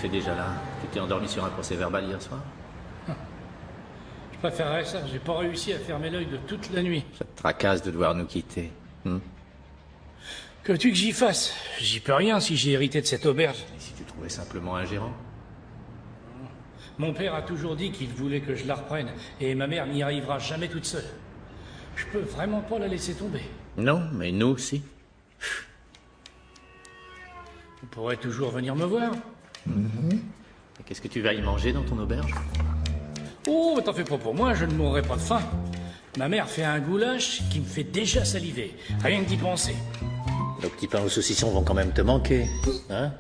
fais déjà là? Tu t'es endormi sur un procès verbal hier soir? Je préférerais ça, j'ai pas réussi à fermer l'œil de toute la nuit. Ça te tracasse de devoir nous quitter. Que veux-tu que j'y fasse? J'y peux rien si j'ai hérité de cette auberge. Et si tu trouvais simplement un gérant? Mon père a toujours dit qu'il voulait que je la reprenne, et ma mère n'y arrivera jamais toute seule. Je peux vraiment pas la laisser tomber. Non, mais nous aussi. Vous pourrez toujours venir me voir. Et qu'est-ce que tu vas y manger dans ton auberge? Oh, t'en fais pas pour moi, je ne mourrai pas de faim. Ma mère fait un goulash qui me fait déjà saliver, rien que d'y penser. Nos petits pains aux saucissons vont quand même te manquer, hein?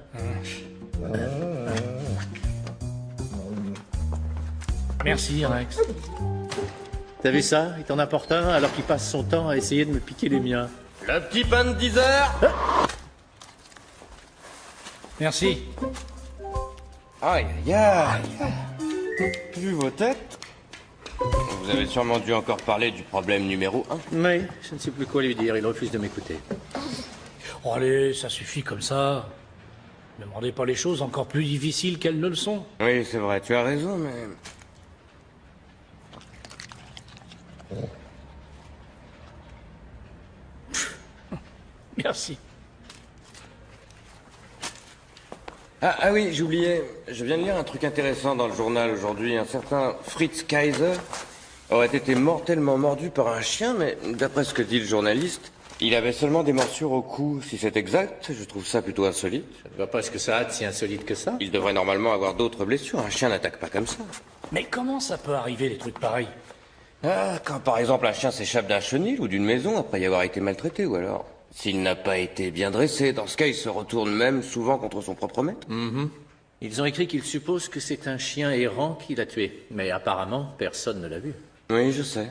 Merci, Rex. T'as vu ça? Il t'en apporte un alors qu'il passe son temps à essayer de me piquer les miens. Le petit pain de 10 heures. Merci. Aïe, aïe, aïe. Vu vos têtes, vous avez sûrement dû encore parler du problème numéro 1. Mais je ne sais plus quoi lui dire, il refuse de m'écouter. Oh, allez, ça suffit comme ça. Ne demandez pas les choses encore plus difficiles qu'elles ne le sont. Oui, c'est vrai, tu as raison, mais... Merci. Ah oui, j'oubliais. Je viens de lire un truc intéressant dans le journal aujourd'hui. Un certain Fritz Kaiser aurait été mortellement mordu par un chien, mais d'après ce que dit le journaliste, il avait seulement des morsures au cou. Si c'est exact, je trouve ça plutôt insolite. Je ne vois pas ce que ça a de si insolite que ça. Il devrait normalement avoir d'autres blessures. Un chien n'attaque pas comme ça. Mais comment ça peut arriver, des trucs pareils? Ah, quand par exemple un chien s'échappe d'un chenil ou d'une maison après y avoir été maltraité, ou alors s'il n'a pas été bien dressé. Dans ce cas, il se retourne même souvent contre son propre maître. Ils ont écrit qu'ils supposent que c'est un chien errant qui l'a tué. Mais apparemment, personne ne l'a vu. Oui, je sais.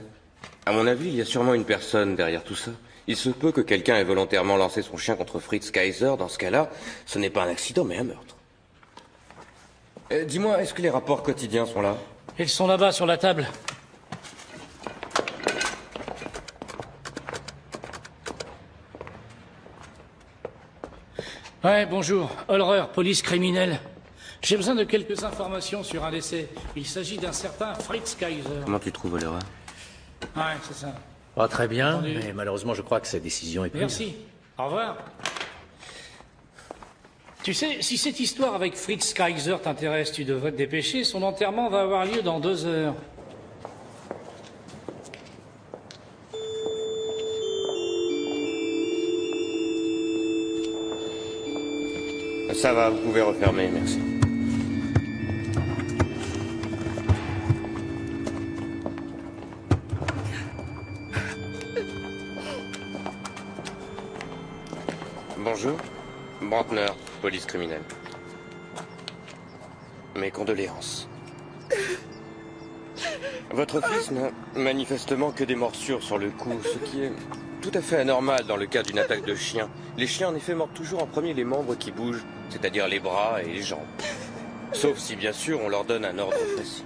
À mon avis, il y a sûrement une personne derrière tout ça. Il se peut que quelqu'un ait volontairement lancé son chien contre Fritz Kaiser. Dans ce cas-là, ce n'est pas un accident, mais un meurtre. Dis-moi, est-ce que les rapports quotidiens sont là? Ils sont là-bas, sur la table. Ouais, bonjour. Holrer, police criminelle. J'ai besoin de quelques informations sur un décès. Il s'agit d'un certain Fritz Kaiser. Comment tu trouves l'erreur? Ouais, c'est ça. Oh, très bien, Entendu. mais malheureusement, je crois que sa décision est prise. Merci. Au revoir. Tu sais, si cette histoire avec Fritz Kaiser t'intéresse, tu devrais te dépêcher. Son enterrement va avoir lieu dans 2 heures. Ça va, vous pouvez refermer, merci. Bonjour. Brantner, police criminelle. Mes condoléances. Votre fils n'a manifestement que des morsures sur le cou, ce qui est tout à fait anormal dans le cas d'une attaque de chien. Les chiens, en effet, mordent toujours en premier les membres qui bougent, c'est-à-dire les bras et les jambes. Sauf si, bien sûr, on leur donne un ordre précis.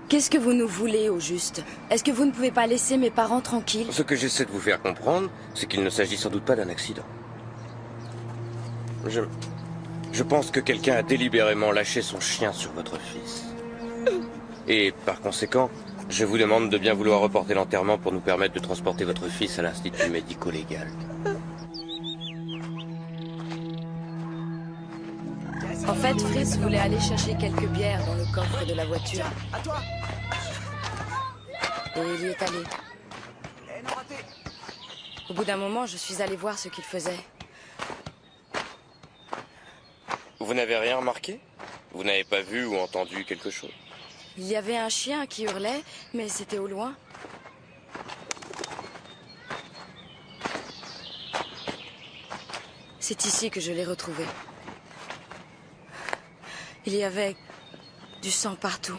Qu'est-ce que vous nous voulez, au juste? Est-ce que vous ne pouvez pas laisser mes parents tranquilles? Ce que j'essaie de vous faire comprendre, c'est qu'il ne s'agit sans doute pas d'un accident. Je pense que quelqu'un a délibérément lâché son chien sur votre fils. Et, par conséquent, je vous demande de bien vouloir reporter l'enterrement pour nous permettre de transporter votre fils à l'institut médico-légal. En fait, Fritz voulait aller chercher quelques bières dans le coffre de la voiture. Et il y est allé. Au bout d'un moment, je suis allée voir ce qu'il faisait. Vous n'avez rien remarqué? Vous n'avez pas vu ou entendu quelque chose? Il y avait un chien qui hurlait, mais c'était au loin. C'est ici que je l'ai retrouvé. Il y avait du sang partout.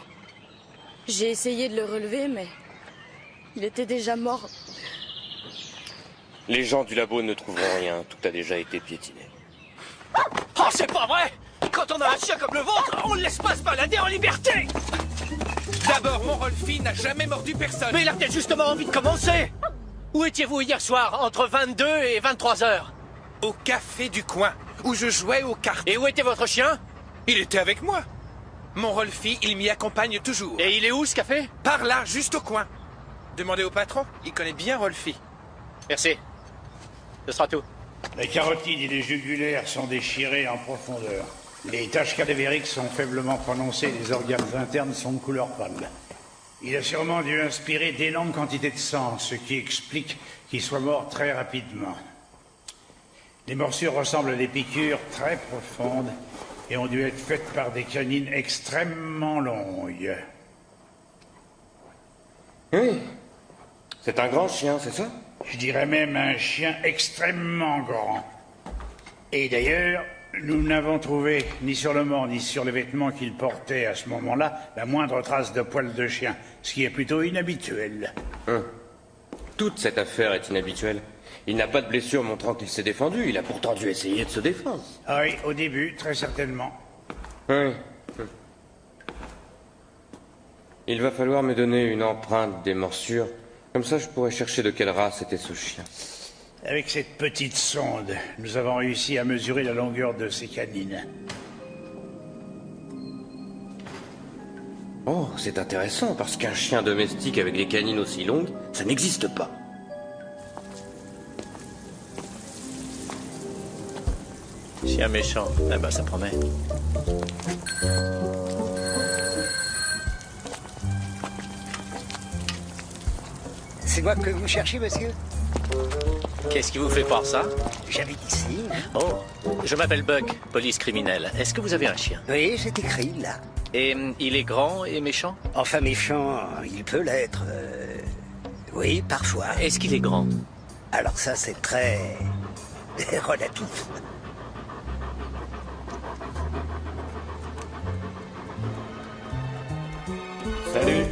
J'ai essayé de le relever, mais il était déjà mort. Les gens du labo ne trouveront rien, tout a déjà été piétiné. Oh, c'est pas vrai! Quand on a un chien comme le vôtre, on ne laisse pas se balader en liberté! D'abord, mon Rolfie n'a jamais mordu personne. Mais il a peut-être justement envie de commencer! Où étiez-vous hier soir, entre 22 et 23 heures? Au café du coin, où je jouais aux cartes. Et où était votre chien? Il était avec moi. Mon Rolfie, il m'y accompagne toujours. Et il est où, ce café? Par là, juste au coin. Demandez au patron, il connaît bien Rolfie. Merci. Ce sera tout. Les carotides et les jugulaires sont déchirés en profondeur. Les taches cadavériques sont faiblement prononcées, les organes internes sont de couleur pâle. Il a sûrement dû inspirer d'énormes quantités de sang, ce qui explique qu'il soit mort très rapidement. Les morsures ressemblent à des piqûres très profondes et ont dû être faites par des canines extrêmement longues. Oui. C'est un grand chien, c'est ça? Je dirais même un chien extrêmement grand. Et d'ailleurs, nous n'avons trouvé, ni sur le mort, ni sur les vêtements qu'il portait à ce moment-là, la moindre trace de poil de chien, ce qui est plutôt inhabituel. Toute cette affaire est inhabituelle. Il n'a pas de blessure montrant qu'il s'est défendu. Il a pourtant dû essayer de se défendre. Ah oui, au début, très certainement. Oui. Il va falloir me donner une empreinte des morsures. Comme ça, je pourrais chercher de quelle race était ce chien. Avec cette petite sonde, nous avons réussi à mesurer la longueur de ses canines. Oh, c'est intéressant, parce qu'un chien domestique avec des canines aussi longues, ça n'existe pas. Chien méchant. Eh ben, ça promet. C'est moi que vous cherchez, monsieur? Qu'est-ce qui vous fait croire ça? J'habite ici. Oh, je m'appelle Buck, police criminelle. Est-ce que vous avez un chien? Oui, c'est écrit, là. Et il est grand et méchant? Enfin, méchant, il peut l'être. Oui, parfois. Est-ce qu'il est grand? Alors ça, c'est très... relatif. Salut.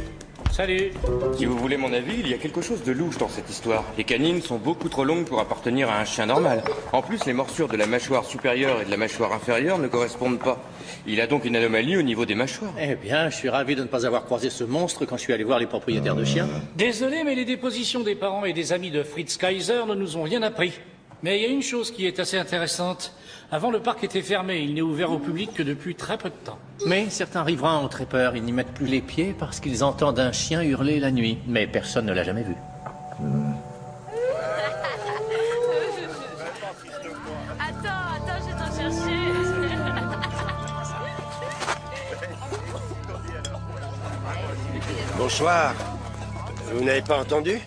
Salut. Si vous voulez mon avis, il y a quelque chose de louche dans cette histoire. Les canines sont beaucoup trop longues pour appartenir à un chien normal. En plus, les morsures de la mâchoire supérieure et de la mâchoire inférieure ne correspondent pas. Il a donc une anomalie au niveau des mâchoires. Eh bien, je suis ravi de ne pas avoir croisé ce monstre quand je suis allé voir les propriétaires de chiens. Désolé, mais les dépositions des parents et des amis de Fritz Kaiser ne nous ont rien appris. Mais il y a une chose qui est assez intéressante. Avant, le parc était fermé. Il n'est ouvert au public que depuis très peu de temps. Mais certains riverains ont très peur. Ils n'y mettent plus les pieds parce qu'ils entendent un chien hurler la nuit. Mais personne ne l'a jamais vu. Attends, je vais t'en chercher. Bonsoir. Vous n'avez pas entendu?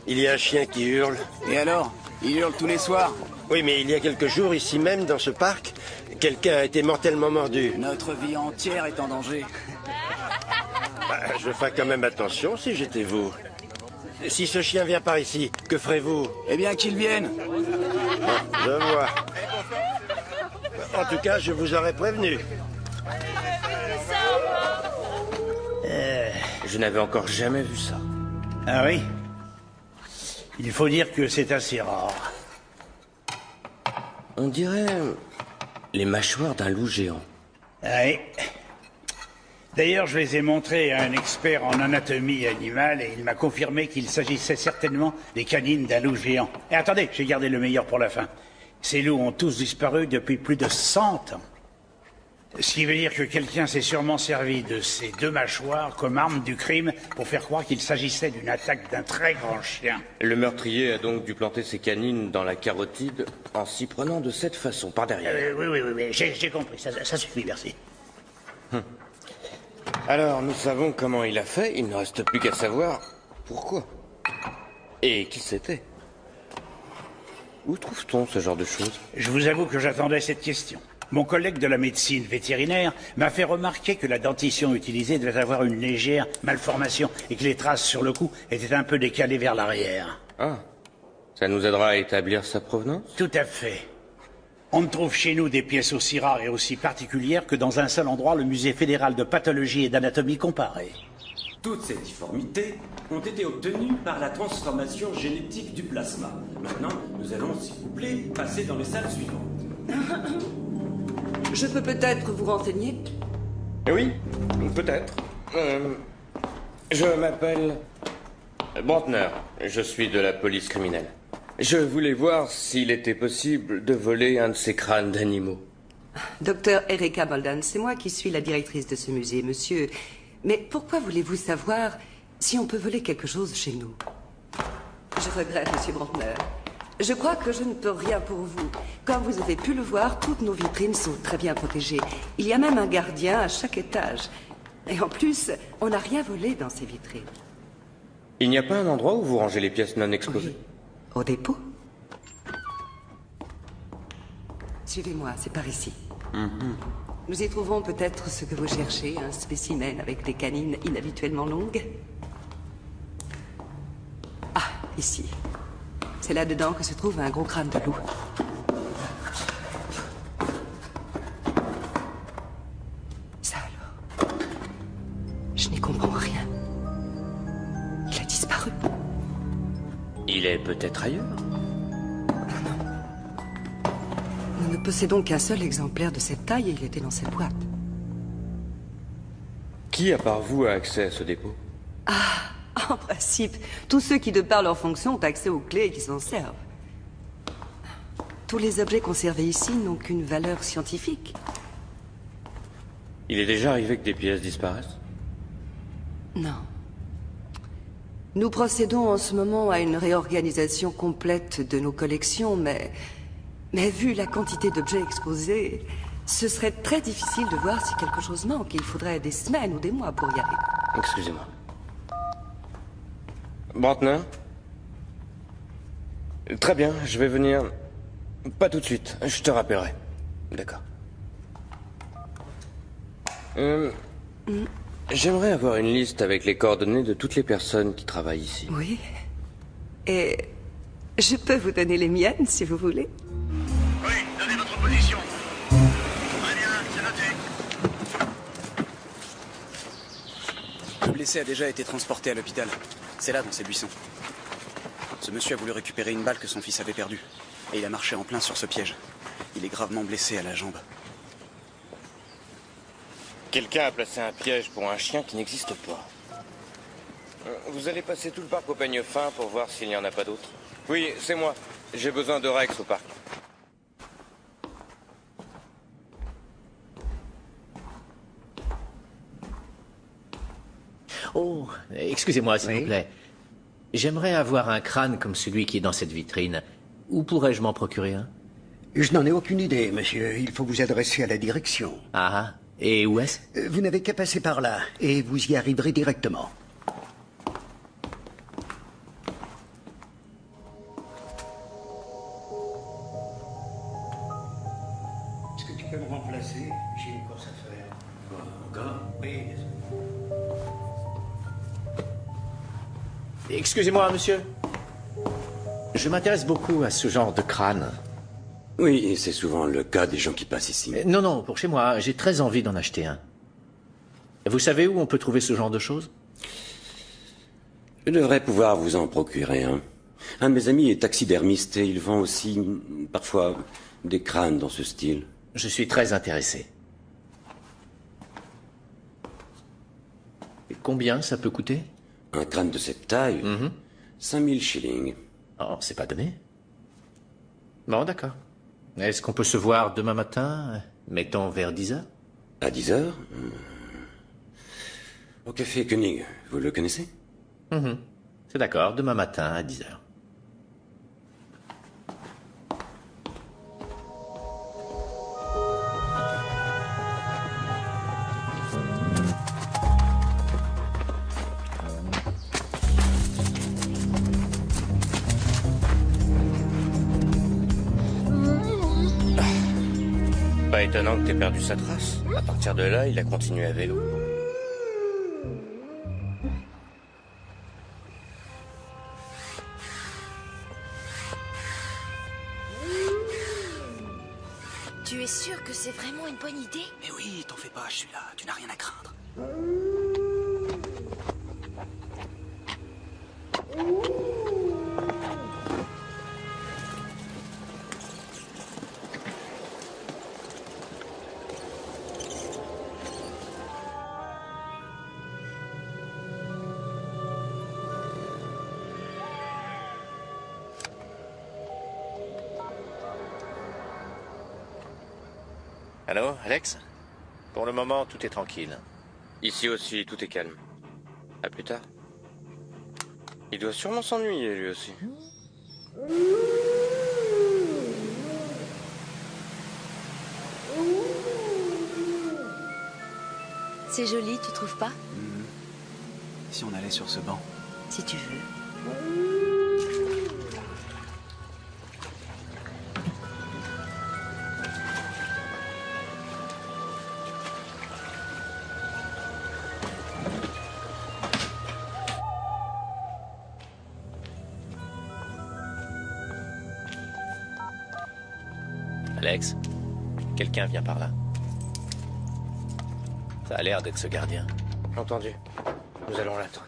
Il y a un chien qui hurle. Et alors? Il hurle tous les soirs? Oui, mais il y a quelques jours, ici même, dans ce parc, quelqu'un a été mortellement mordu. Notre vie entière est en danger. Je ferais quand même attention si j'étais vous. Si ce chien vient par ici, que ferez-vous? Eh bien, qu'il vienne. Je vois. En tout cas, je vous aurais prévenu. Je n'avais encore jamais vu ça. Ah oui? Il faut dire que c'est assez rare. On dirait les mâchoires d'un loup géant. Ah oui. D'ailleurs, je les ai montrés à un expert en anatomie animale et il m'a confirmé qu'il s'agissait certainement des canines d'un loup géant. Et attendez, j'ai gardé le meilleur pour la fin. Ces loups ont tous disparu depuis plus de 100 ans. Ce qui veut dire que quelqu'un s'est sûrement servi de ces deux mâchoires comme arme du crime pour faire croire qu'il s'agissait d'une attaque d'un très grand chien. Le meurtrier a donc dû planter ses canines dans la carotide en s'y prenant de cette façon, par derrière. Oui, j'ai compris, ça suffit, merci. Alors, nous savons comment il a fait, il ne reste plus qu'à savoir pourquoi. Et qui c'était? Où trouve-t-on ce genre de choses? Je vous avoue que j'attendais cette question. Mon collègue de la médecine vétérinaire m'a fait remarquer que la dentition utilisée devait avoir une légère malformation et que les traces sur le cou étaient un peu décalées vers l'arrière. Ah, ça nous aidera à établir sa provenance? Tout à fait. On ne trouve chez nous des pièces aussi rares et aussi particulières que dans un seul endroit, le Musée fédéral de pathologie et d'anatomie comparée. Toutes ces difformités ont été obtenues par la transformation génétique du plasma. Maintenant, nous allons, s'il vous plaît, passer dans les salles suivantes. Je peux peut-être vous renseigner? Oui, peut-être. Je m'appelle Brantner. Je suis de la police criminelle. Je voulais voir s'il était possible de voler un de ces crânes d'animaux. Docteur Erika Bolden, c'est moi qui suis la directrice de ce musée, monsieur. Mais pourquoi voulez-vous savoir si on peut voler quelque chose chez nous? Je regrette, monsieur Brantner. Je crois que je ne peux rien pour vous. Comme vous avez pu le voir, toutes nos vitrines sont très bien protégées. Il y a même un gardien à chaque étage. Et en plus, on n'a rien volé dans ces vitrines. Il n'y a pas un endroit où vous rangez les pièces non explosées? Oui. Au dépôt? Suivez-moi, c'est par ici. Nous y trouverons peut-être ce que vous cherchez, un spécimen avec des canines inhabituellement longues. Ah, ici. C'est là-dedans que se trouve un gros crâne de loup. Ça alors. Je n'y comprends rien. Il a disparu. Il est peut-être ailleurs. Nous ne possédons qu'un seul exemplaire de cette taille et il était dans cette boîte. Qui, à part vous, a accès à ce dépôt? En principe, tous ceux qui, de par leur fonction, ont accès aux clés et qui s'en servent. Tous les objets conservés ici n'ont qu'une valeur scientifique. Il est déjà arrivé que des pièces disparaissent? Non. Nous procédons en ce moment à une réorganisation complète de nos collections, mais vu la quantité d'objets exposés, ce serait très difficile de voir si quelque chose manque. Il faudrait des semaines ou des mois pour y arriver. Excusez-moi. Brantner? Très bien, je vais venir... Pas tout de suite, je te rappellerai. D'accord. J'aimerais avoir une liste avec les coordonnées de toutes les personnes qui travaillent ici. Oui. Et je peux vous donner les miennes, si vous voulez. Oui, donnez votre position. Très bien, c'est noté. Le blessé a déjà été transporté à l'hôpital. C'est là, dans ces buissons. Ce monsieur a voulu récupérer une balle que son fils avait perdue. Et il a marché en plein sur ce piège. Il est gravement blessé à la jambe. Quelqu'un a placé un piège pour un chien qui n'existe pas. Vous allez passer tout le parc au peigne fin pour voir s'il n'y en a pas d'autres? Oui, c'est moi. J'ai besoin de Rex au parc. Oh, excusez-moi, s'il vous plaît. J'aimerais avoir un crâne comme celui qui est dans cette vitrine. Où pourrais-je m'en procurer un? Je n'en ai aucune idée, monsieur. Il faut vous adresser à la direction. Ah, et où est-ce? Vous n'avez qu'à passer par là, et vous y arriverez directement. Est-ce que tu peux me remplacer? J'ai une course à faire. Encore? Oui. Excusez-moi, monsieur. Je m'intéresse beaucoup à ce genre de crâne. Oui, c'est souvent le cas des gens qui passent ici. Non, pour chez moi. J'ai très envie d'en acheter un. Vous savez où on peut trouver ce genre de choses? Je devrais pouvoir vous en procurer un. Un de mes amis est taxidermiste et il vend aussi, parfois, des crânes dans ce style. Je suis très intéressé. Et combien ça peut coûter? Un crâne de cette taille? 5000 shillings. Oh, c'est pas donné. Bon, d'accord. Est-ce qu'on peut se voir demain matin, mettons vers 10 heures? À 10 heures? Au café Koenig, vous le connaissez? C'est d'accord, demain matin à 10 heures. Pas étonnant que t'aies perdu sa trace. À partir de là, il a continué à vélo. Tu es sûr que c'est vraiment une bonne idée? Mais oui, t'en fais pas, je suis là, tu n'as rien à craindre. Allô, Alex? Pour le moment, tout est tranquille. Ici aussi, tout est calme. À plus tard. Il doit sûrement s'ennuyer, lui aussi. C'est joli, tu trouves pas? Si on allait sur ce banc. Si tu veux. Alex, quelqu'un vient par là. Ça a l'air d'être ce gardien. Entendu. Nous allons l'attendre.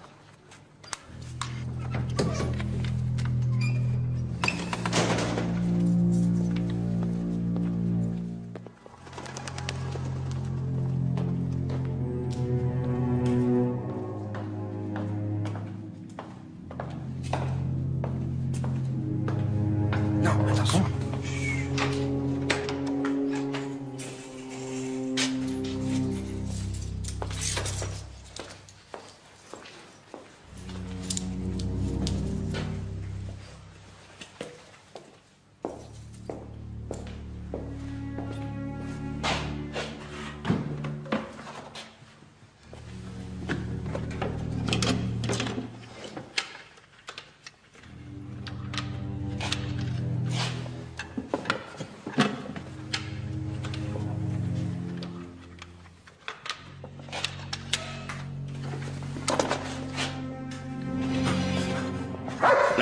Non, attention.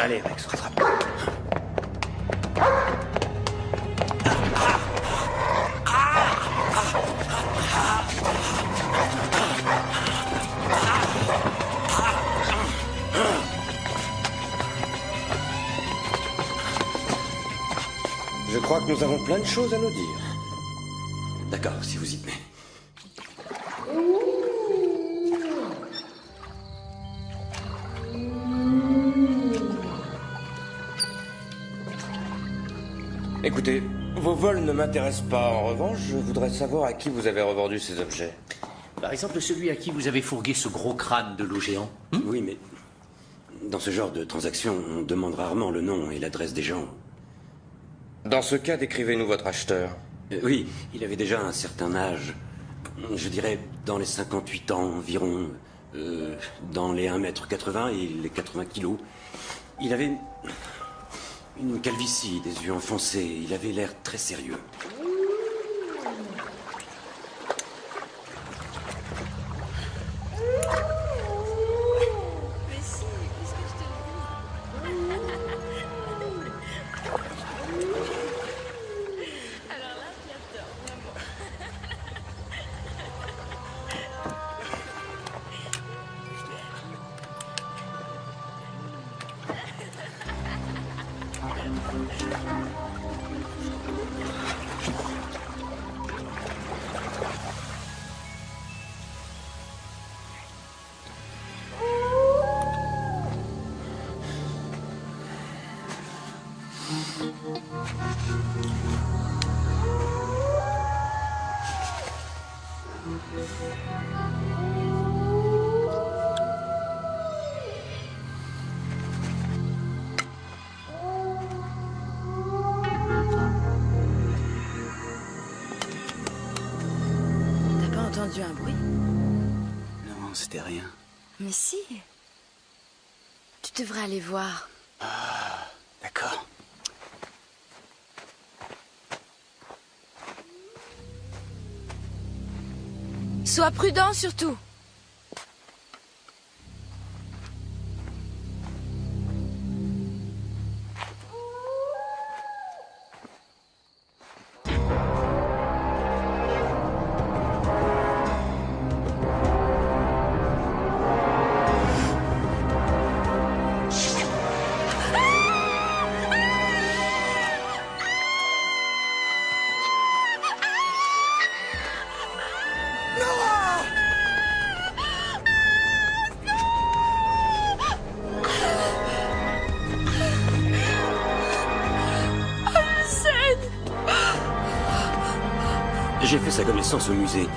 Allez, Alex, rattrape. Je crois que nous avons plein de choses à nous dire. D'accord, si vous y tenez. Écoutez, vos vols ne m'intéressent pas. En revanche, je voudrais savoir à qui vous avez revendu ces objets. Par exemple, celui à qui vous avez fourgué ce gros crâne de loup géant. Oui, mais dans ce genre de transaction, on demande rarement le nom et l'adresse des gens. Dans ce cas, décrivez-nous votre acheteur. Oui, il avait déjà un certain âge. Je dirais dans les 58 ans environ. Dans les 1m80 et les 80 kilos. Il avait une calvitie, des yeux enfoncés. Il avait l'air très sérieux. Mais si, qu'est-ce que je te dis? Alors là, j'adore, vraiment. T'as pas entendu un bruit? Non, c'était rien. Mais si. Tu devrais aller voir. D'accord. Sois prudent surtout. J'ai fait sa connaissance au musée.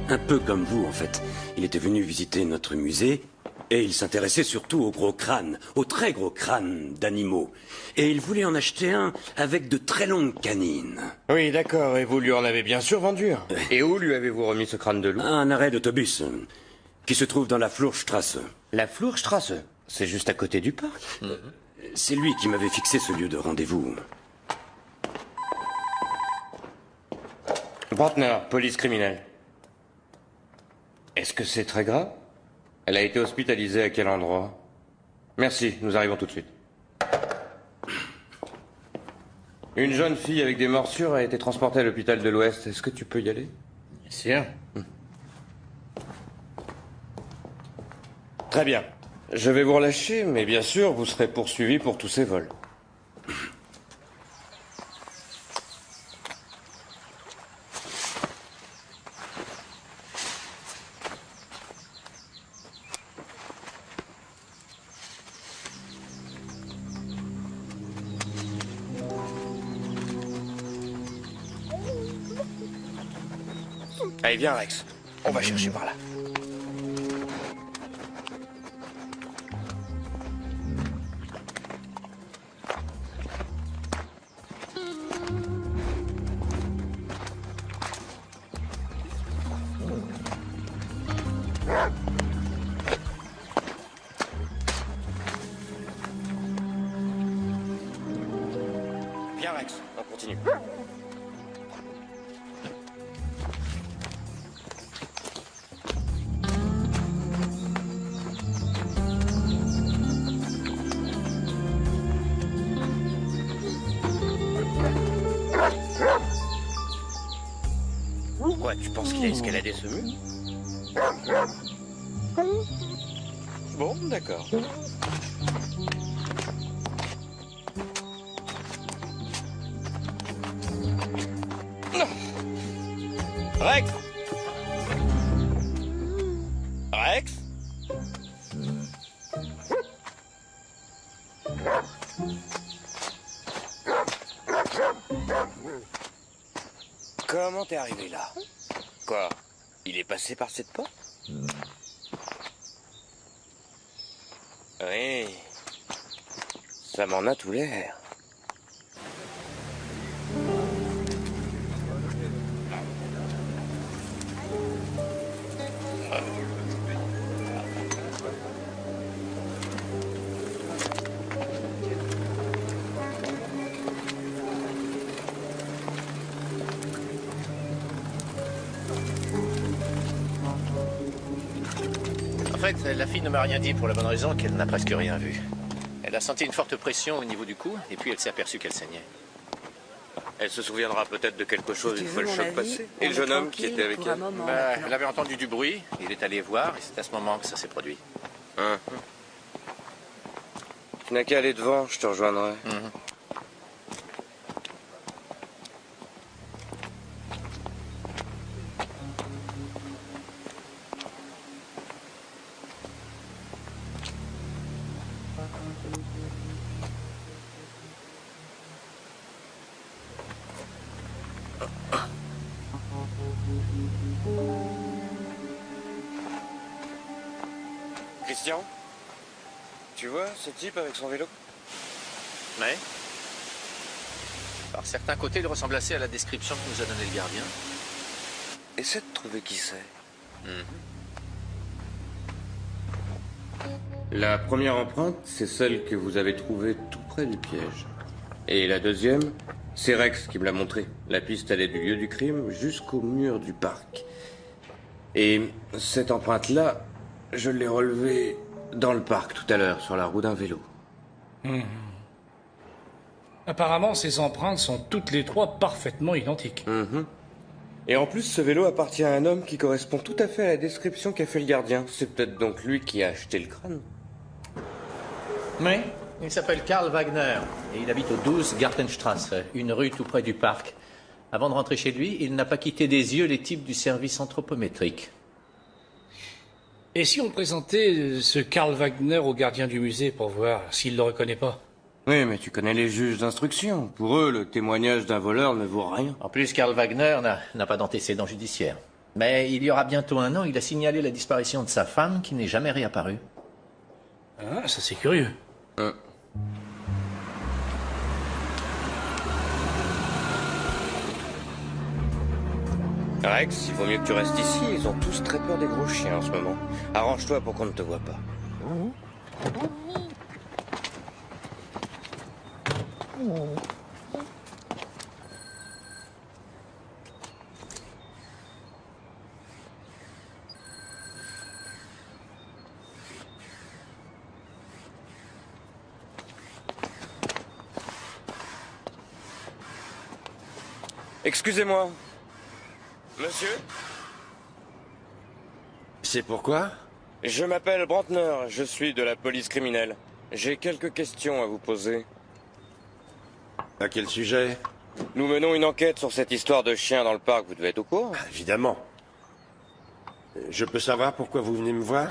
Un peu comme vous, en fait. Il était venu visiter notre musée, et il s'intéressait surtout aux gros crânes, aux très gros crânes d'animaux. Et il voulait en acheter un avec de très longues canines. Oui, d'accord, et vous lui en avez bien sûr vendu un. Et où lui avez-vous remis ce crâne de loup? À un arrêt d'autobus, qui se trouve dans la Flurstrasse. La Flurstrasse? C'est juste à côté du parc. C'est lui qui m'avait fixé ce lieu de rendez-vous. Brantner, police criminelle. Est-ce que c'est très grave? Elle a été hospitalisée à quel endroit? Merci, nous arrivons tout de suite. Une jeune fille avec des morsures a été transportée à l'hôpital de l'Ouest. Est-ce que tu peux y aller? Bien sûr. Très bien. Je vais vous relâcher, mais bien sûr, vous serez poursuivi pour tous ces vols. Allez, viens, Rex. On va chercher par là. Viens, Rex. On continue. Quoi, tu penses qu'il a escaladé ce mur? Bon, d'accord. Rex! Rex? Comment t'es arrivé là? Quoi? Il est passé par cette porte? Oui. Ça m'en a tout l'air. En fait, la fille ne m'a rien dit pour la bonne raison qu'elle n'a presque rien vu. Elle a senti une forte pression au niveau du cou, et puis elle s'est aperçue qu'elle saignait. Elle se souviendra peut-être de quelque chose Si une tu fois veux le mon choc avis, passé. on Et le jeune est homme qui tranquille était avec pour un elle? moment. Elle avait entendu du bruit, il est allé voir, et c'est à ce moment que ça s'est produit. Tu n'as qu'à aller devant, je te rejoindrai. Christian? Tu vois ce type avec son vélo? Mais par certains côtés, il ressemble assez à la description que nous a donnée le gardien. Essaie de trouver qui c'est. La première empreinte, c'est celle que vous avez trouvée tout près du piège. Et la deuxième, c'est Rex qui me l'a montrée. La piste allait du lieu du crime jusqu'au mur du parc. Et cette empreinte-là, je l'ai relevée dans le parc tout à l'heure, sur la roue d'un vélo. Apparemment, ces empreintes sont toutes les trois parfaitement identiques. Et en plus, ce vélo appartient à un homme qui correspond tout à fait à la description qu'a fait le gardien. C'est peut-être donc lui qui a acheté le crâne. Oui, il s'appelle Karl Wagner, et il habite au 12 Gartenstrasse, une rue tout près du parc. Avant de rentrer chez lui, il n'a pas quitté des yeux les types du service anthropométrique. Et si on présentait ce Karl Wagner au gardien du musée pour voir s'il le reconnaît pas? Oui, mais tu connais les juges d'instruction. Pour eux, le témoignage d'un voleur ne vaut rien. En plus, Karl Wagner n'a pas d'antécédent judiciaire. Mais il y aura bientôt un an, il a signalé la disparition de sa femme qui n'est jamais réapparue. Ah, ça c'est curieux. Rex, il vaut mieux que tu restes ici. Ils ont tous très peur des gros chiens en ce moment. Arrange-toi pour qu'on ne te voie pas. Excusez-moi. Monsieur? C'est pourquoi? Je m'appelle Brantner, je suis de la police criminelle. J'ai quelques questions à vous poser. À quel sujet? Nous menons une enquête sur cette histoire de chien dans le parc, vous devez être au courant. Évidemment. Je peux savoir pourquoi vous venez me voir?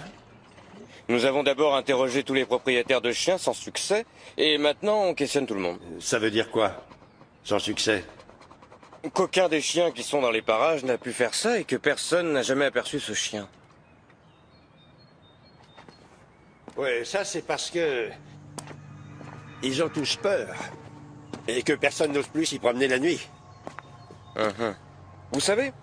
Nous avons d'abord interrogé tous les propriétaires de chiens sans succès, et maintenant on questionne tout le monde. Ça veut dire quoi? Sans succès? Qu'aucun des chiens qui sont dans les parages n'a pu faire ça et que personne n'a jamais aperçu ce chien. Ouais, ça c'est parce que... ils ont tous peur. Et que personne n'ose plus s'y promener la nuit. Vous savez,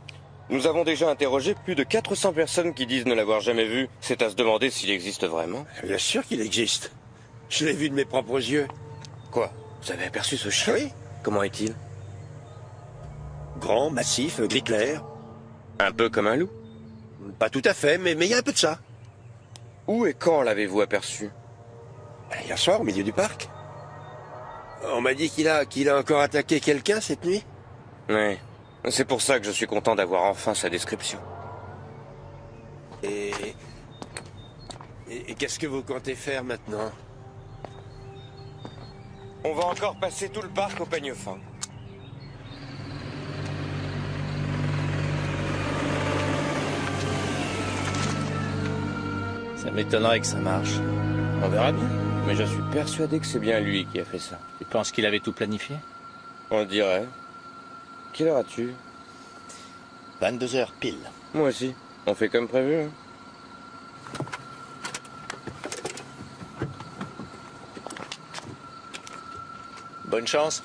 nous avons déjà interrogé plus de 400 personnes qui disent ne l'avoir jamais vu. C'est à se demander s'il existe vraiment. Bien sûr qu'il existe. Je l'ai vu de mes propres yeux. Quoi? Vous avez aperçu ce chien? Oui. Comment est-il? Grand, massif, gris clair. Un peu comme un loup? Pas tout à fait, mais il y a un peu de ça. Où et quand l'avez-vous aperçu? Hier soir, au milieu du parc. On m'a dit qu'il a encore attaqué quelqu'un cette nuit. Oui. C'est pour ça que je suis content d'avoir enfin sa description. Et qu'est-ce que vous comptez faire maintenant? On va encore passer tout le parc au peigne fin. Ça m'étonnerait que ça marche. On verra bien. Mais je suis persuadé que c'est bien lui qui a fait ça. Tu penses qu'il avait tout planifié? On dirait. Quelle heure as-tu? 22h pile. Moi aussi. On fait comme prévu, hein. Bonne chance.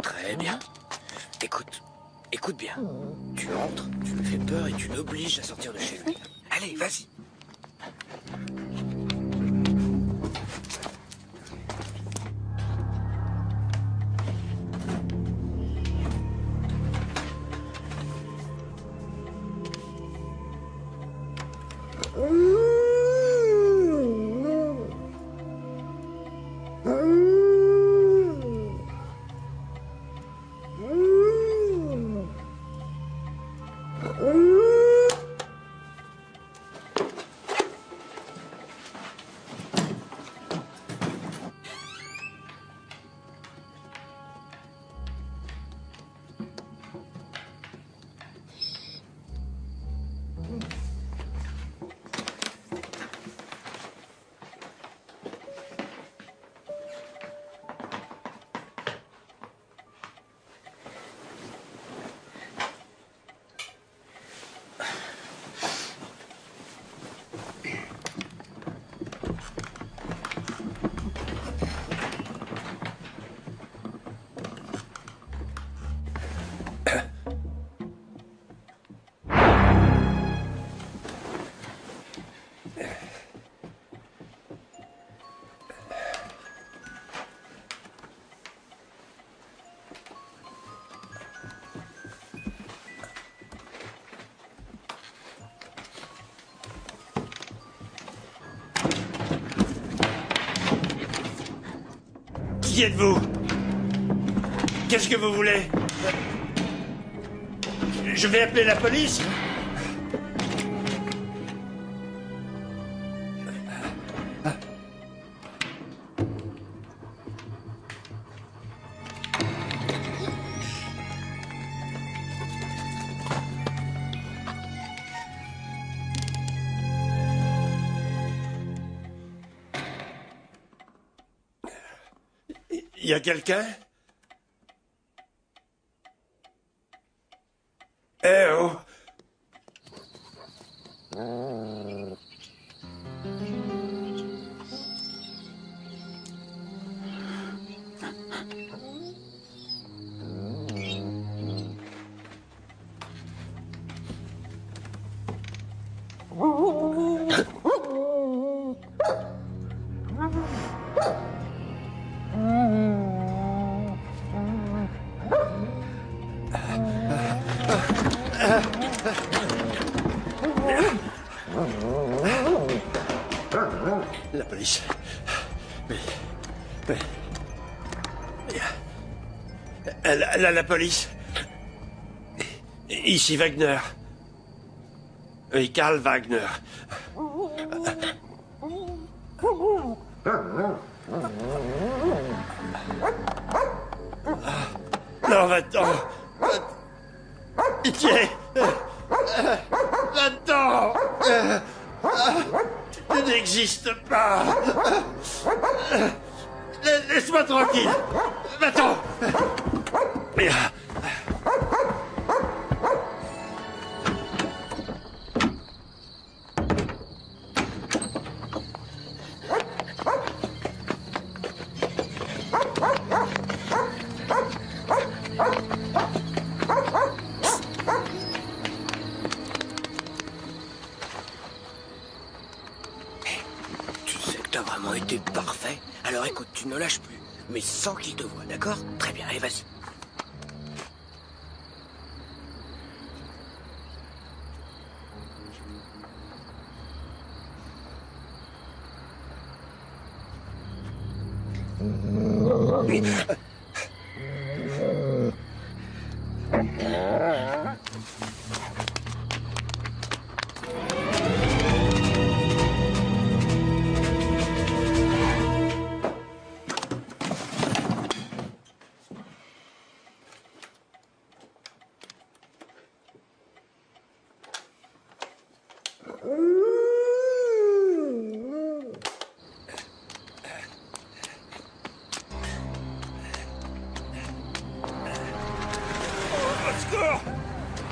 Très bien. Écoute bien. Tu entres, tu lui fais peur et tu l'obliges à sortir de chez lui. Allez, vas-y. Qui êtes-vous? Qu'est-ce que vous voulez? Je vais appeler la police. Il y a quelqu'un? Eh oh! La police. Mais... La police. Ici Wagner. Oui, Karl Wagner. Non, va-t'en. Pitié. Va-t'en. Tu n'existes pas. Laisse-moi tranquille. Va-t'en. Tu sais que t'as vraiment été parfait. Alors écoute, tu ne lâches plus. Mais sans qu'il te voie, d'accord? Très bien, allez, vas-y.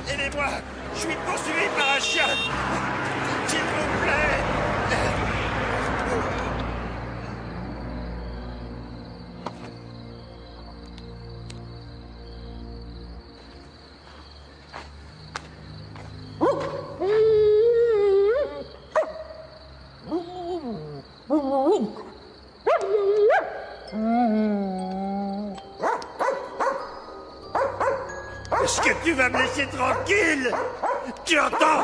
Aidez-moi! Je suis poursuivi par un chien! S'il vous plaît! Est-ce que tu vas me laisser tranquille? Tu entends?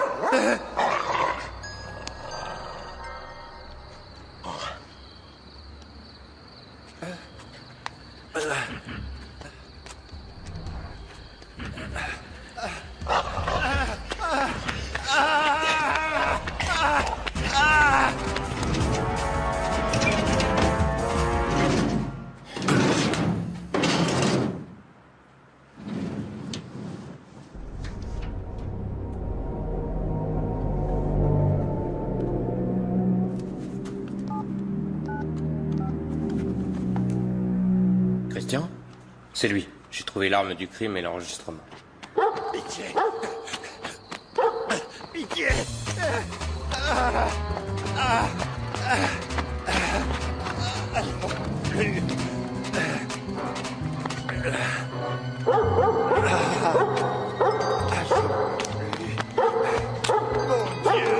Christian? C'est lui. J'ai trouvé l'arme du crime et l'enregistrement. Pitié! Pitié! Mon Dieu!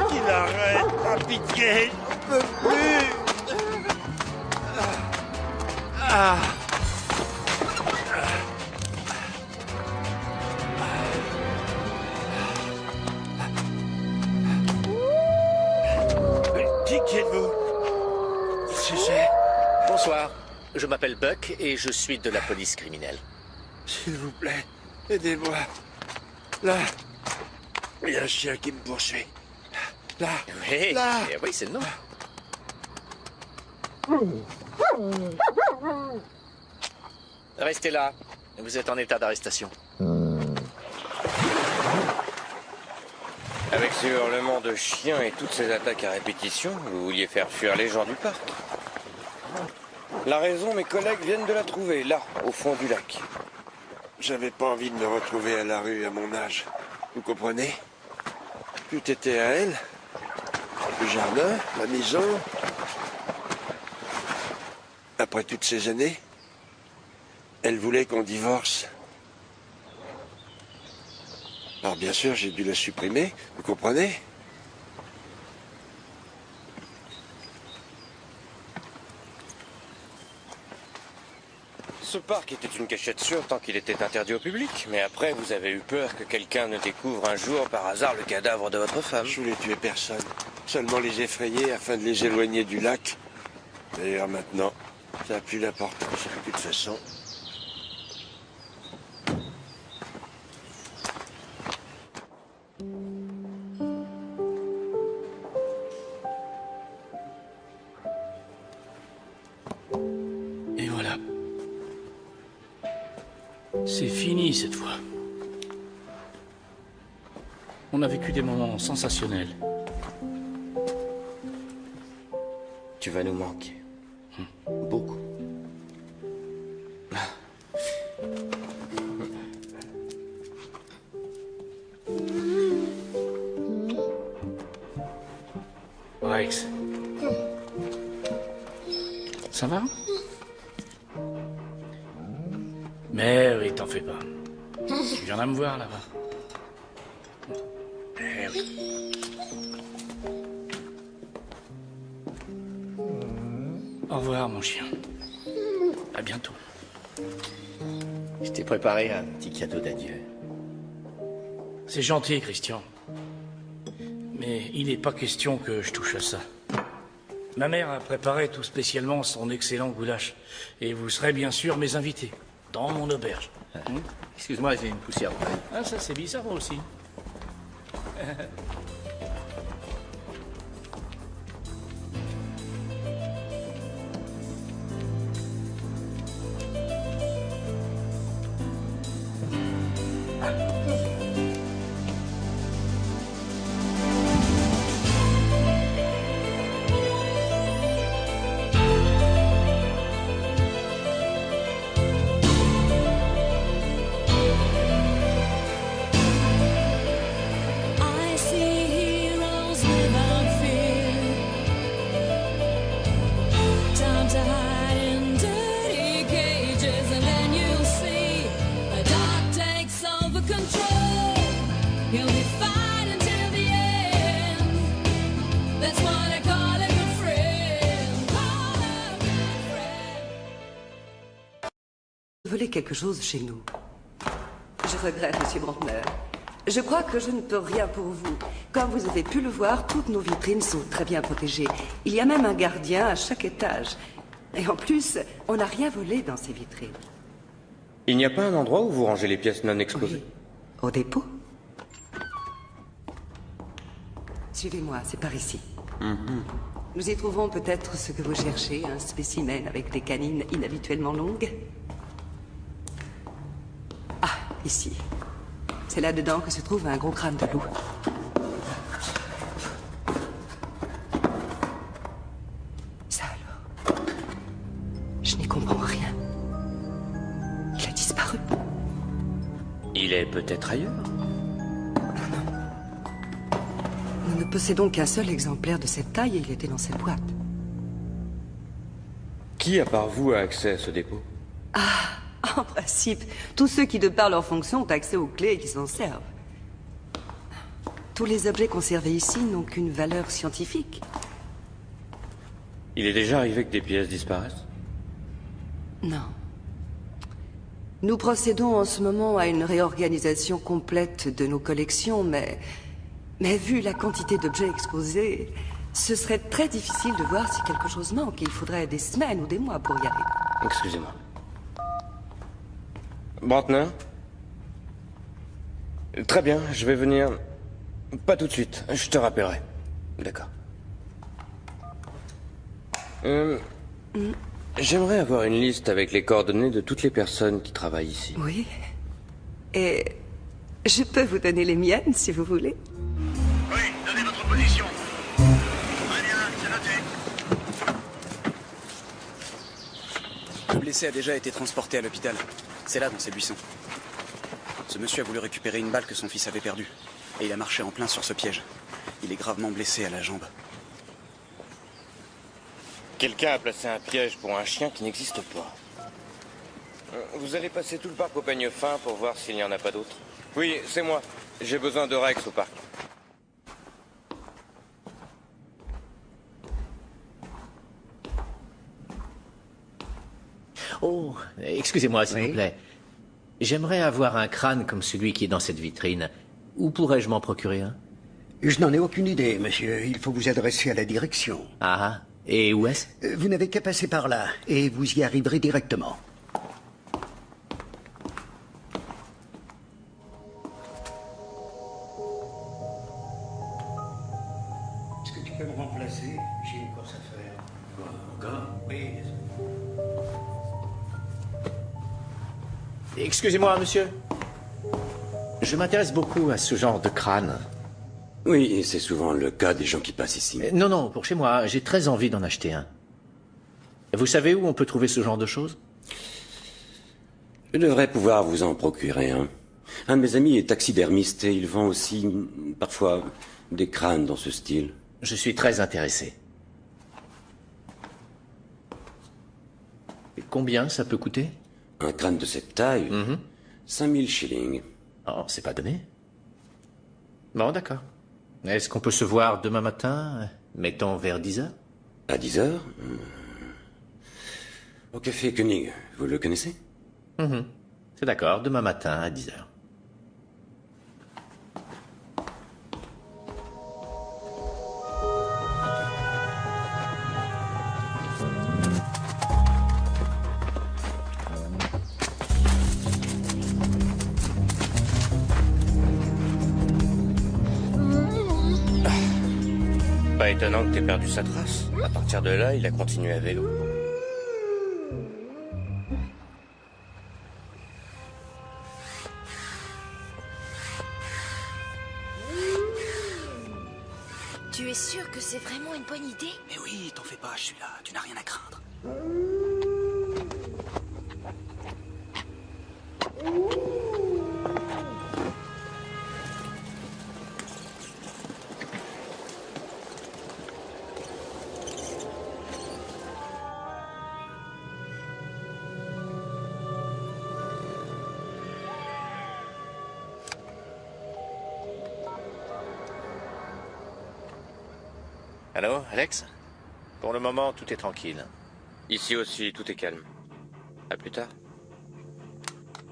Qu'il arrête! Ah, pitié! Je ne peux plus! Qui êtes-vous? Qui c'est? Je m'appelle Buck et je suis de la police criminelle. S'il vous plaît, aidez-moi. Là, il y a un chien qui me poursuit. Là, Oui, là. oui, c'est le nom. Restez là. Vous êtes en état d'arrestation. Avec ces hurlements de chiens et toutes ces attaques à répétition, vous vouliez faire fuir les gens du parc. La raison, mes collègues viennent de la trouver, là, au fond du lac. J'avais pas envie de me retrouver à la rue à mon âge. Vous comprenez? Tout était à elle. Le jardin, la maison. Après toutes ces années, elle voulait qu'on divorce. Alors bien sûr, j'ai dû la supprimer, vous comprenez? Ce parc était une cachette sûre tant qu'il était interdit au public. Mais après, vous avez eu peur que quelqu'un ne découvre un jour par hasard le cadavre de votre femme. Je voulais tuer personne. Seulement les effrayer afin de les éloigner du lac. D'ailleurs, maintenant, ça n'a plus d'importance. De toute façon. Et voilà. C'est fini cette fois. On a vécu des moments sensationnels. Tu vas nous manquer. Beaucoup. Rex. Ça va? Mais oui, t'en fais pas. Tu viendras me voir là-bas. Eh oui. Au revoir, mon chien. À bientôt. Je t'ai préparé un petit cadeau d'adieu. C'est gentil, Christian. Mais il n'est pas question que je touche à ça. Ma mère a préparé tout spécialement son excellent goulash. Et vous serez bien sûr mes invités. Dans mon auberge. Excuse-moi, j'ai une poussière. Ah, ça c'est bizarre aussi. I see heroes without fear. Time to hide in dirty cages, and then you'll see a dark takes over control. You'll be fighting till the end. That's what I call a good friend. Call a good friend. Vous voulez quelque chose chez nous? Je regrette, Monsieur Brantner. Je crois que je ne peux rien pour vous. Comme vous avez pu le voir, toutes nos vitrines sont très bien protégées. Il y a même un gardien à chaque étage. Et en plus, on n'a rien volé dans ces vitrines. Il n'y a pas un endroit où vous rangez les pièces non exposées? Au dépôt? Suivez-moi, c'est par ici. Nous y trouverons peut-être ce que vous cherchez, un spécimen avec des canines inhabituellement longues. Ah, ici. C'est là-dedans que se trouve un gros crâne de loup. Ça alors? Je n'y comprends rien. Il a disparu. Il est peut-être ailleurs. Nous ne possédons qu'un seul exemplaire de cette taille et il était dans cette boîte. Qui, à part vous, a accès à ce dépôt? En principe, tous ceux qui, de par leur fonction, ont accès aux clés et qui s'en servent. Tous les objets conservés ici n'ont qu'une valeur scientifique. Il est déjà arrivé que des pièces disparaissent? Non. Nous procédons en ce moment à une réorganisation complète de nos collections, mais vu la quantité d'objets exposés, ce serait très difficile de voir si quelque chose manque. Il faudrait des semaines ou des mois pour y arriver. Excusez-moi. Brantner? Très bien, je vais venir... Pas tout de suite, je te rappellerai. D'accord. J'aimerais avoir une liste avec les coordonnées de toutes les personnes qui travaillent ici. Oui. Et je peux vous donner les miennes, si vous voulez. Oui, donnez votre position. Très bien, c'est noté. Le blessé a déjà été transporté à l'hôpital. C'est là, dans ces buissons. Ce monsieur a voulu récupérer une balle que son fils avait perdue. Et il a marché en plein sur ce piège. Il est gravement blessé à la jambe. Quelqu'un a placé un piège pour un chien qui n'existe pas. Vous allez passer tout le parc au peigne fin pour voir s'il n'y en a pas d'autres? Oui, c'est moi. J'ai besoin de Rex au parc. Oh, excusez-moi, s'il vous plaît. J'aimerais avoir un crâne comme celui qui est dans cette vitrine. Où pourrais-je m'en procurer un? Je n'en ai aucune idée, monsieur. Il faut vous adresser à la direction. Ah, et où est-ce? Vous n'avez qu'à passer par là, et vous y arriverez directement. Est-ce que tu peux me remplacer? J'ai une course à faire. Encore? Oui. Excusez-moi, monsieur. Je m'intéresse beaucoup à ce genre de crâne. Oui, et c'est souvent le cas des gens qui passent ici. Non, non, pour chez moi, j'ai très envie d'en acheter un. Vous savez où on peut trouver ce genre de choses? Je devrais pouvoir vous en procurer un. Un de mes amis est taxidermiste et il vend aussi, parfois, des crânes dans ce style. Je suis très intéressé. Et combien ça peut coûter? Un crâne de cette taille 5000 shillings. Oh, c'est pas donné. Bon, d'accord. Est-ce qu'on peut se voir demain matin, mettons vers 10 heures? À 10 heures Au café Koenig, vous le connaissez? C'est d'accord, demain matin à 10 heures. Pas étonnant que t'aies perdu sa trace. À partir de là, il a continué à vélo. Tu es sûr que c'est vraiment une bonne idée? Mais oui, t'en fais pas, je suis là, tu n'as rien à craindre. Allô, Alex? Pour le moment, tout est tranquille. Ici aussi, tout est calme. À plus tard.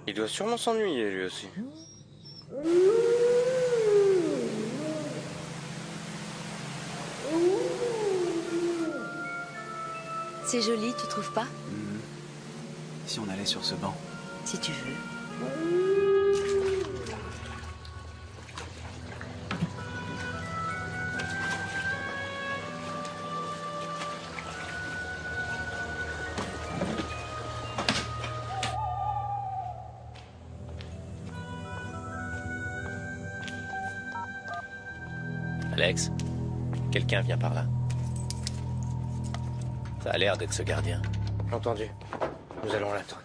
Il doit sûrement s'ennuyer, lui aussi. C'est joli, tu trouves pas? Si on allait sur ce banc. Si tu veux. Alex, quelqu'un vient par là. Ça a l'air d'être ce gardien. Entendu. Nous allons l'attendre.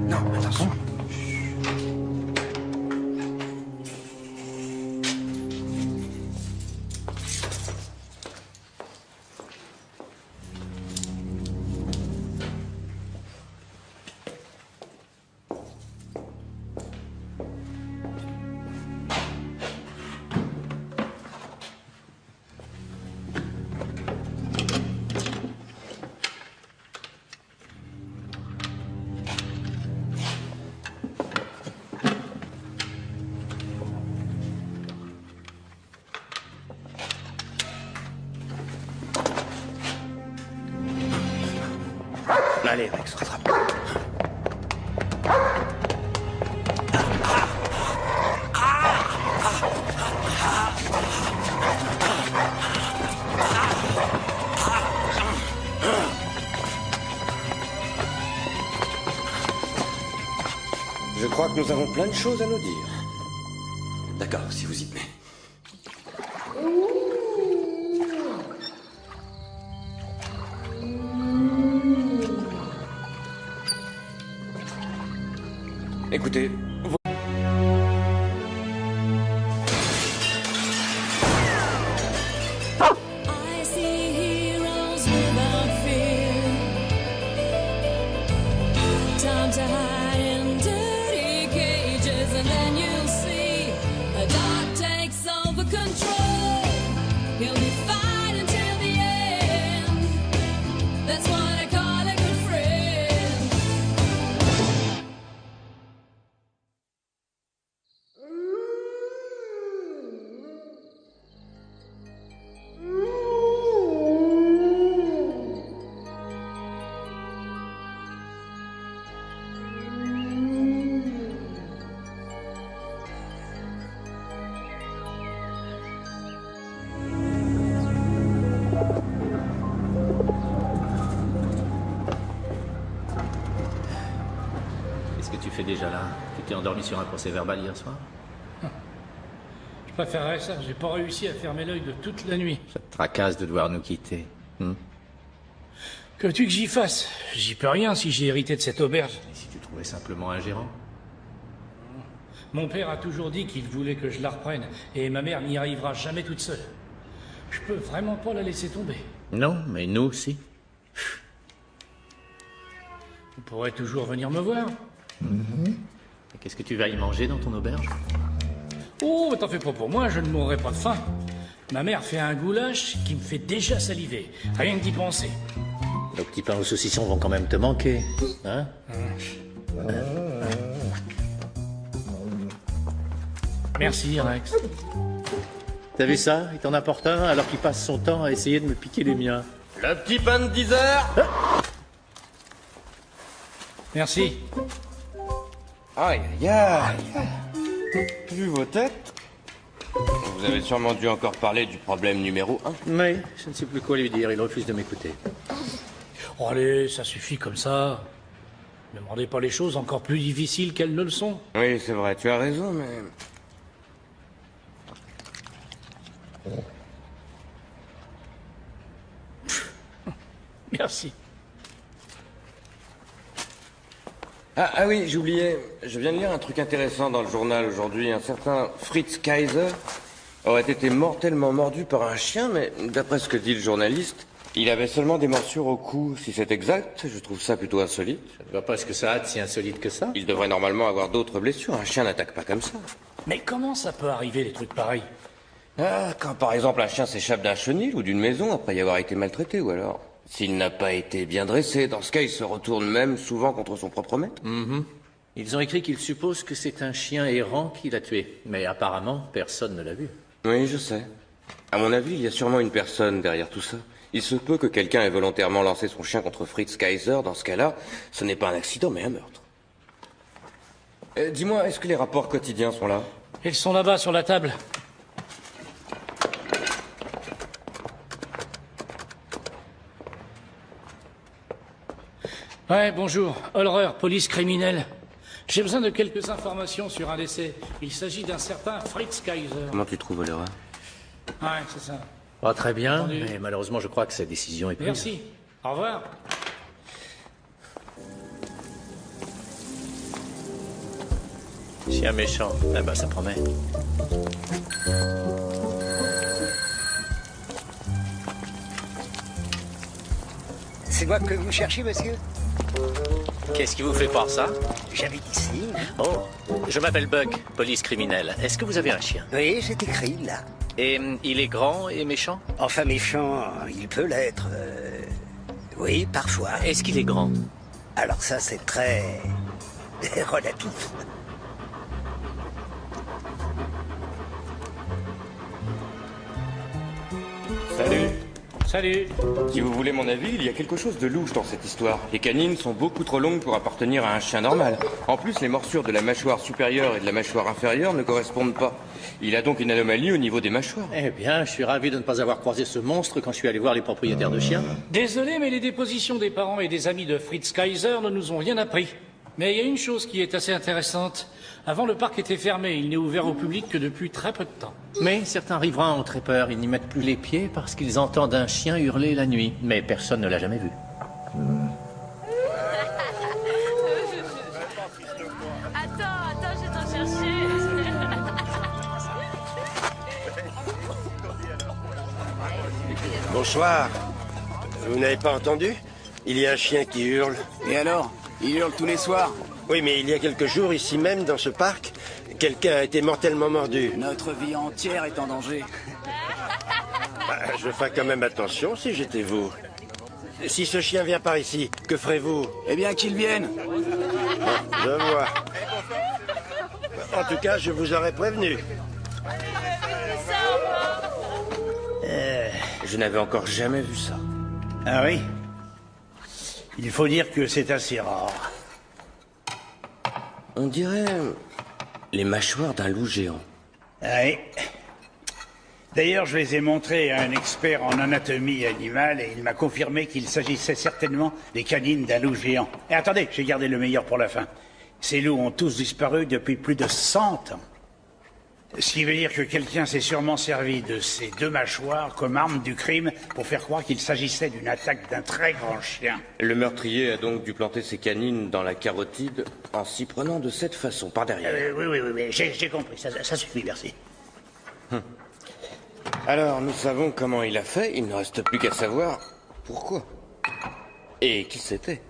Non, attention. Allez, Rex, rattrape. Je crois que nous avons plein de choses à nous dire. D'accord, si vous y tenez. Écoutez, I see heroes without fear. Time to hide in dirty cages, and then you'll see a dog takes over control. He'll be fighting till the end. That's what I call a good friend. Qu'est-ce que tu fais déjà là? Tu t'es endormi sur un procès-verbal hier soir? Je préférerais ça. J'ai pas réussi à fermer l'œil de toute la nuit. Ça te tracasse de devoir nous quitter. Que veux-tu que j'y fasse? J'y peux rien si j'ai hérité de cette auberge. Et si tu trouvais simplement un gérant? Mon père a toujours dit qu'il voulait que je la reprenne, et ma mère n'y arrivera jamais toute seule. Je peux vraiment pas la laisser tomber. Non, mais nous aussi. Vous pourrez toujours venir me voir. Et qu'est-ce que tu vas y manger dans ton auberge? Oh, t'en fais pas pour moi, je ne mourrai pas de faim. Ma mère fait un goulash qui me fait déjà saliver. Rien que d'y penser. Nos petits pains au saucisson vont quand même te manquer, hein? Merci, Rex. T'as vu ça? Il t'en apporte un alors qu'il passe son temps à essayer de me piquer les miens. le petit pain de 10 heures. Merci. Aïe, aïe, aïe. Vu vos têtes, vous avez sûrement dû encore parler du problème numéro 1. Mais je ne sais plus quoi lui dire, il refuse de m'écouter. Oh, allez, ça suffit comme ça. Ne me rendez pas les choses encore plus difficiles qu'elles ne le sont. Oui, c'est vrai, tu as raison, mais... Merci. Ah oui, j'oubliais. Je viens de lire un truc intéressant dans le journal aujourd'hui. Un certain Fritz Kaiser aurait été mortellement mordu par un chien, mais d'après ce que dit le journaliste, il avait seulement des morsures au cou. Si c'est exact, je trouve ça plutôt insolite. Je ne vois pas ce que ça a de si insolite que ça. Il devrait normalement avoir d'autres blessures. Un chien n'attaque pas comme ça. Mais comment ça peut arriver, des trucs pareils? Ah, quand par exemple un chien s'échappe d'un chenil ou d'une maison après y avoir été maltraité, ou alors s'il n'a pas été bien dressé. Dans ce cas, il se retourne même souvent contre son propre maître. Ils ont écrit qu'ils supposent que c'est un chien errant qui l'a tué. Mais apparemment, personne ne l'a vu. Oui, je sais. À mon avis, il y a sûrement une personne derrière tout ça. Il se peut que quelqu'un ait volontairement lancé son chien contre Fritz Kaiser. Dans ce cas-là, ce n'est pas un accident, mais un meurtre. Dis-moi, est-ce que les rapports quotidiens sont là? Ils sont là-bas, sur la table. Ouais, bonjour. Holrer, police criminelle. J'ai besoin de quelques informations sur un décès. Il s'agit d'un certain Fritz Kaiser. Comment tu trouves l'erreur? Ouais, c'est ça. Pas très bien, Entendu. mais malheureusement, je crois que sa décision est prise. Merci. Au revoir. Chien méchant. Ah ben, ça promet. C'est moi que vous cherchez, monsieur? Qu'est-ce qui vous fait voir ça? J'habite ici. Oh, je m'appelle Buck, police criminelle. Est-ce que vous avez un chien? Oui, c'est écrit, là. Et il est grand et méchant? Enfin, méchant, il peut l'être. Oui, parfois. Est-ce qu'il est grand? Alors ça, c'est très... relatif. Salut. Salut. Si vous voulez mon avis, il y a quelque chose de louche dans cette histoire. Les canines sont beaucoup trop longues pour appartenir à un chien normal. En plus, les morsures de la mâchoire supérieure et de la mâchoire inférieure ne correspondent pas. Il a donc une anomalie au niveau des mâchoires. Eh bien, je suis ravi de ne pas avoir croisé ce monstre quand je suis allé voir les propriétaires de chiens. Désolé, mais les dépositions des parents et des amis de Fritz Kaiser ne nous ont rien appris. Mais il y a une chose qui est assez intéressante. Avant, le parc était fermé. Il n'est ouvert au public que depuis très peu de temps. Mais certains riverains ont très peur. Ils n'y mettent plus les pieds parce qu'ils entendent un chien hurler la nuit. Mais personne ne l'a jamais vu. Attends, je vais t'en chercher. Bonsoir. Vous n'avez pas entendu? Il y a un chien qui hurle. Et alors? Il hurle tous les soirs? Oui, mais il y a quelques jours, ici même, dans ce parc, quelqu'un a été mortellement mordu. Notre vie entière est en danger. Je ferais quand même attention si j'étais vous. Si ce chien vient par ici, que ferez-vous? Eh bien, qu'il vienne. Je vois. En tout cas, je vous aurais prévenu. Je n'avais encore jamais vu ça. Ah oui? Il faut dire que c'est assez rare. On dirait les mâchoires d'un loup géant. Oui. D'ailleurs, je les ai montrés à un expert en anatomie animale et il m'a confirmé qu'il s'agissait certainement des canines d'un loup géant. Et attendez, j'ai gardé le meilleur pour la fin. Ces loups ont tous disparu depuis plus de 100 ans. Ce qui veut dire que quelqu'un s'est sûrement servi de ces deux mâchoires comme arme du crime pour faire croire qu'il s'agissait d'une attaque d'un très grand chien. Le meurtrier a donc dû planter ses canines dans la carotide en s'y prenant de cette façon, par derrière. Oui, j'ai compris, ça suffit, merci. Alors, nous savons comment il a fait, il ne reste plus qu'à savoir pourquoi. Et qui c'était?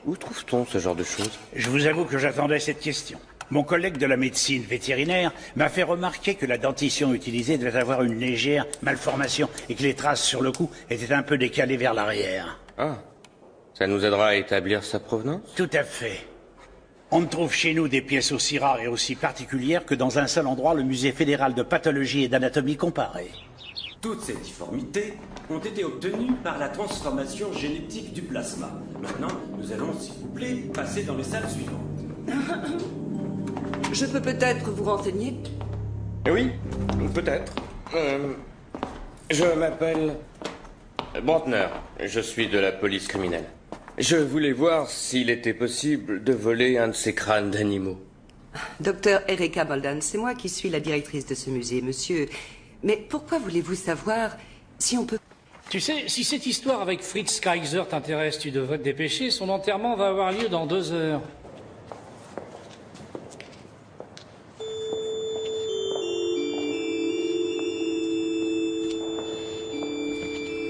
Où trouve-t-on ce genre de choses? Je vous avoue que j'attendais cette question. Mon collègue de la médecine vétérinaire m'a fait remarquer que la dentition utilisée devait avoir une légère malformation et que les traces sur le cou étaient un peu décalées vers l'arrière. Ah, ça nous aidera à établir sa provenance? Tout à fait. On ne trouve chez nous des pièces aussi rares et aussi particulières que dans un seul endroit, le Musée fédéral de pathologie et d'anatomie comparée. Toutes ces difformités ont été obtenues par la transformation génétique du plasma. Maintenant, nous allons, s'il vous plaît, passer dans les salles suivantes. Je peux peut-être vous renseigner? Oui, peut-être. Je m'appelle Brantner. Je suis de la police criminelle. Je voulais voir s'il était possible de voler un de ces crânes d'animaux. Docteur Erika Boldan, c'est moi qui suis la directrice de ce musée, monsieur. Mais pourquoi voulez-vous savoir si on peut... Tu sais, si cette histoire avec Fritz Kaiser t'intéresse, tu devrais te dépêcher. Son enterrement va avoir lieu dans 2 heures.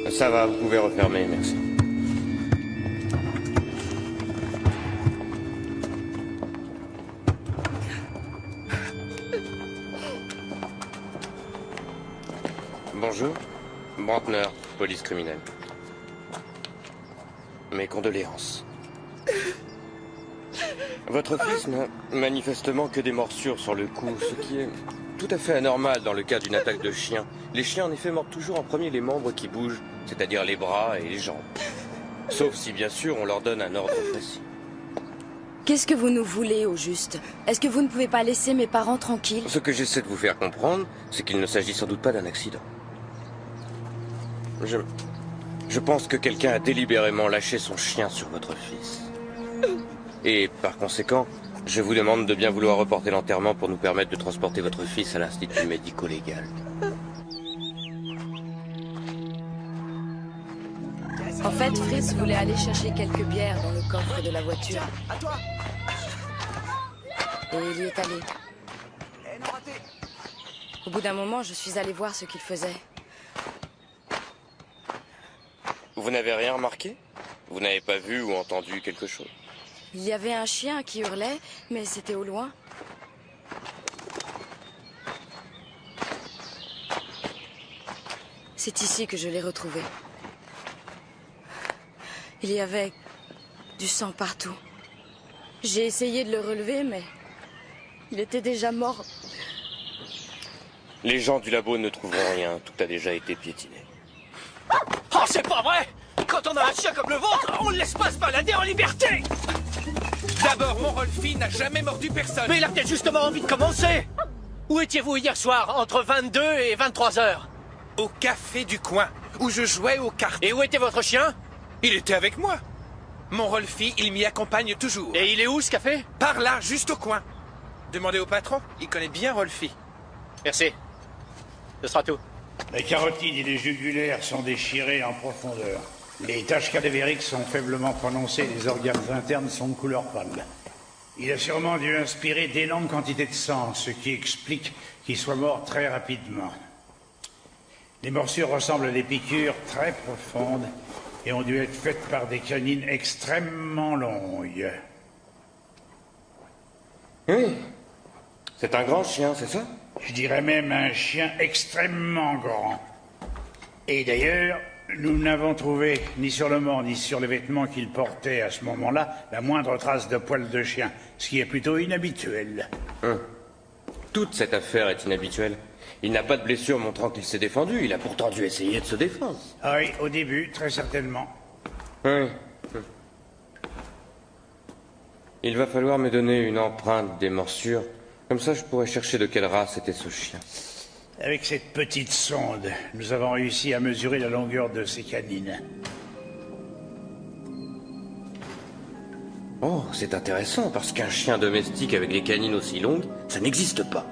Ça va, vous pouvez refermer, merci. Bonjour, Brantner, police criminelle. Mes condoléances. Votre fils n'a manifestement que des morsures sur le cou, ce qui est tout à fait anormal dans le cas d'une attaque de chien. Les chiens, en effet, mordent toujours en premier les membres qui bougent, c'est-à-dire les bras et les jambes. Sauf si, bien sûr, on leur donne un ordre précis. Qu'est-ce que vous nous voulez, au juste? Est-ce que vous ne pouvez pas laisser mes parents tranquilles? Ce que j'essaie de vous faire comprendre, c'est qu'il ne s'agit sans doute pas d'un accident. Je pense que quelqu'un a délibérément lâché son chien sur votre fils. Et par conséquent, je vous demande de bien vouloir reporter l'enterrement pour nous permettre de transporter votre fils à l'institut médico-légal. En fait, Fritz voulait aller chercher quelques bières dans le coffre de la voiture. Et il y est allé. Au bout d'un moment, je suis allée voir ce qu'il faisait. Vous n'avez rien remarqué? Vous n'avez pas vu ou entendu quelque chose? Il y avait un chien qui hurlait, mais c'était au loin. C'est ici que je l'ai retrouvé. Il y avait du sang partout. J'ai essayé de le relever, mais il était déjà mort. Les gens du labo ne trouveront rien, tout a déjà été piétiné. Oh, c'est pas vrai! Quand on a un chien comme le vôtre, on ne laisse pas se balader en liberté! D'abord, mon Rolfie n'a jamais mordu personne. Mais il a peut-être justement envie de commencer! Où étiez-vous hier soir, entre 22 et 23 heures? Au café du coin, où je jouais aux cartes. Et où était votre chien? Il était avec moi. Mon Rolfie, il m'y accompagne toujours. Et il est où, ce café? Par là, juste au coin. Demandez au patron, il connaît bien Rolfie. Merci. Ce sera tout. Les carotides et les jugulaires sont déchirés en profondeur. Les taches cadavériques sont faiblement prononcées, les organes internes sont de couleur pâle. Il a sûrement dû inspirer d'énormes quantités de sang, ce qui explique qu'il soit mort très rapidement. Les morsures ressemblent à des piqûres très profondes et ont dû être faites par des canines extrêmement longues. Oui. C'est un grand chien, c'est ça? Je dirais même un chien extrêmement grand. Et d'ailleurs, nous n'avons trouvé, ni sur le mort, ni sur les vêtements qu'il portait à ce moment-là, la moindre trace de poil de chien, ce qui est plutôt inhabituel. Toute cette affaire est inhabituelle. Il n'a pas de blessure montrant qu'il s'est défendu. Il a pourtant dû essayer de se défendre. Ah oui, au début, très certainement. Oui. Il va falloir me donner une empreinte des morsures. Comme ça, je pourrais chercher de quelle race était ce chien. Avec cette petite sonde, nous avons réussi à mesurer la longueur de ses canines. Oh, c'est intéressant, parce qu'un chien domestique avec des canines aussi longues, ça n'existe pas.